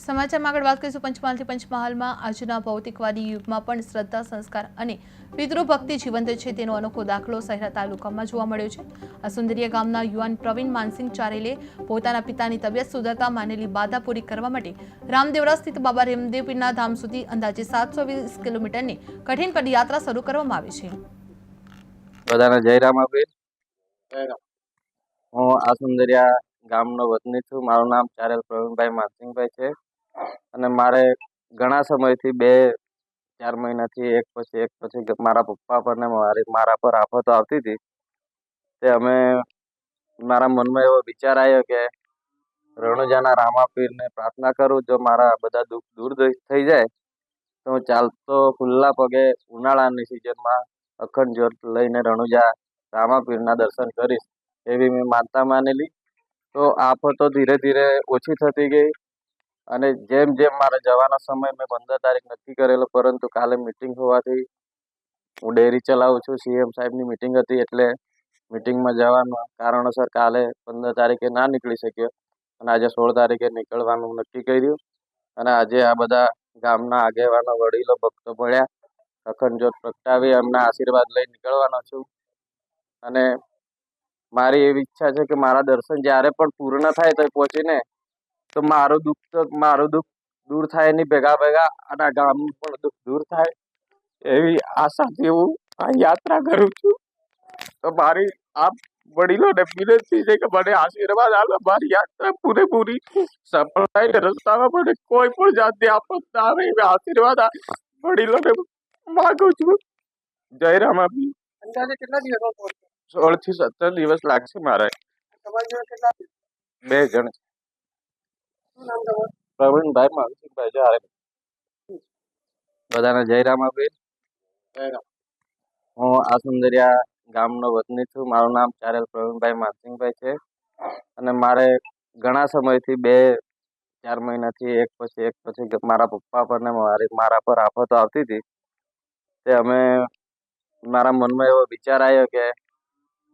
સમાચારમાં આગળ વાત કરીશું પંચમહાલથી। પંચમહાલમાં આજના ભૌતિકવાદી યુગમાં પણ શ્રદ્ધા, સંસ્કાર અને પિતૃભક્તિ જીવંત છે તેનો અનોખો દાખલો સહેરા તાલુકામાં જોવા મળ્યો છે। આ સુંદરિયા ગામના યુવાન પ્રવીણ માનસિંહ ચારેલે પોતાના પિતાની તબિયત સુધરતા માનેલી બાધા પૂરી કરવા માટે રામદેવરા સ્થિત બાબા રામદેવ પીરના ધામ સુધી અંદાજે 720 કિલોમીટરની કઠિન પદયાત્રા શરૂ કરવામાં આવી છે। બધાને જય રામાપીર। હું આ સુંદરિયા ગામનો વતની છું। મારું નામ ચારેલ પ્રવીણભાઈ માનસિંહભાઈ છે અને મારે ઘણા સમયથી 2-4 મહિનાથી એક પછી મારા પપ્પા પર ને મારા પર આફતો આવતી હતી। તે અમે મારા મનમાં એવો વિચાર આવ્યો કે રણુજાના રામાપીરને પ્રાર્થના કરું, જો મારા બધા દુઃખ દૂર થઈ જાય તો હું ચાલતો ખુલ્લા પગે ઉનાળાની સિઝનમાં અખંડ જ્યોત લઈને રણુજા રામાપીરના દર્શન કરીશ એવી મેં માનતા માનેલી। તો આફતો ધીરે ધીરે ઓછી થતી ગઈ અને જેમ જેમ મારે જવાનો સમય મેં 15 તારીખ નક્કી કરેલો, પરંતુ કાલે મિટિંગ હોવાથી હું ડેરી ચલાવું છું, સીએમ સાહેબની મિટિંગ હતી એટલે મિટિંગમાં જવાના કારણોસર કાલે 15 તારીખે ના નીકળી શક્યો અને આજે 16 તારીખે નીકળવાનું નક્કી કર્યું। અને આજે આ બધા ગામના આગેવાનો, વડીલો, ભક્તો મળ્યા, અખંડ જ્યોત પ્રગટાવી એમના આશીર્વાદ લઈ નીકળવાનો છું। અને મારી એવી ઈચ્છા છે કે મારા દર્શન જ્યારે પણ પૂર્ણ થાય તો પહોંચીને તો મારું દુઃખ દૂર થાય એની ભેગા અને આ ગામનું પણ દુઃખ દૂર થાય એવી આશાથી હું આ યાત્રા કરું છું। તો મારી આ વડીલોને વિનંતી છે કે મને આશીર્વાદ આપો, મારી યાત્રા પૂરેપૂરી સફળ થાય, રસ્તામાં મને કોઈ પણ જાતની આફત ના આવે એવા આશીર્વાદ આ વડીલોને માગું છું। જય રામાપીર। અંદાજે કેટલા દિવસમાં પહોંચશો? 16 થી 17 દિવસ લાગશે મારે। તમારી જોડે કેટલા? 2 જણ। શું નામ તમારું? પ્રવીણભાઈ માનસિંહભાઈ ચારેલ। બધાને જય રામાપીર। હું આ સુંદરિયા ગામનો વતની છું। મારું નામ ચારેલ પ્રવીણભાઈ માનસિંહભાઈ છે અને મારે ઘણા સમયથી 2-4 મહિનાથી એક પછી મારા પપ્પા પર ને મારા પર આફતો આવતી હતી। તે અમે મારા મનમાં એવો વિચાર આવ્યો કે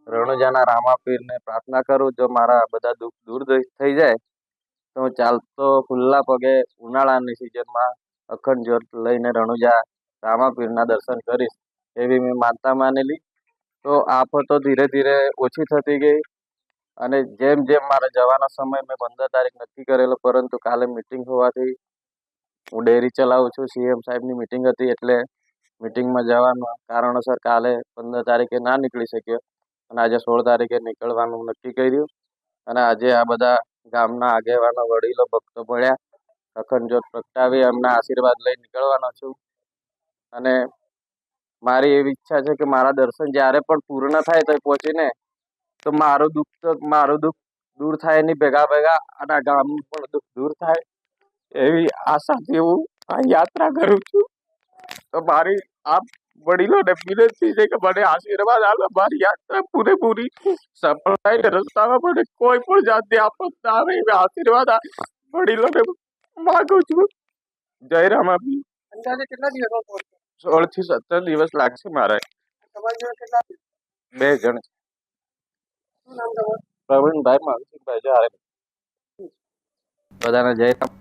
રણુજાના રામાપીરને પ્રાર્થના કરું, જો મારા બધા દુઃખ દૂર થઈ જાય તો હું ચાલતો ખુલ્લા પગે ઉનાળાની સિઝનમાં અખંડ જ્યોત લઈને રણુજા રામાપીરના દર્શન કરીશ એવી મેં માનતા માનેલી। તો આફતો ધીરે ધીરે ઓછી થતી ગઈ અને જેમ જેમ મારે જવાનો સમય મેં 15 તારીખ નક્કી કરેલો, પરંતુ કાલે મિટિંગ હોવાથી હું ડેરી ચલાવું છું, સીએમ સાહેબની મિટિંગ હતી એટલે મિટિંગમાં જવાના કારણોસર કાલે 15 તારીખે ના નીકળી શક્યો અને આજે 16 તારીખે નીકળવાનું નક્કી કર્યું। અને આજે આ બધા ગામના આગેવાનો, વડીલો, ભક્તો મળ્યા, અખંડ જ્યોત પ્રગટાવી એમના આશીર્વાદ લઈ નીકળવાનો છું। અને મારી એવી ઈચ્છા છે કે મારા દર્શન જ્યારે પણ પૂર્ણ થાય તો પહોંચીને તો મારું દુઃખ દૂર થાય એની ભેગા અને આ ગામનું પણ દુઃખ દૂર થાય એવી આશાથી હું આ યાત્રા કરું છું। તો મારી આ વડીલોને વિનંતી છે કે મને આશીર્વાદ આપો, મારી યાત્રા પૂરેપૂરી સફળ થાય, રસ્તામાં મને કોઈ પણ જાતની આફત ના આવે એવા આશીર્વાદ આ વડીલોને માગું છું। જય રામાપીર। અંદાજે કેટલા દિવસમાં પહોંચશો? 16 થી 17 દિવસ લાગશે મારે। તમારી જોડે કેટલા? 2 જણ। શું નામ તમારું? પ્રવીણભાઈ માનસિંહભાઈ ચારેલ। બધાને જય રામ।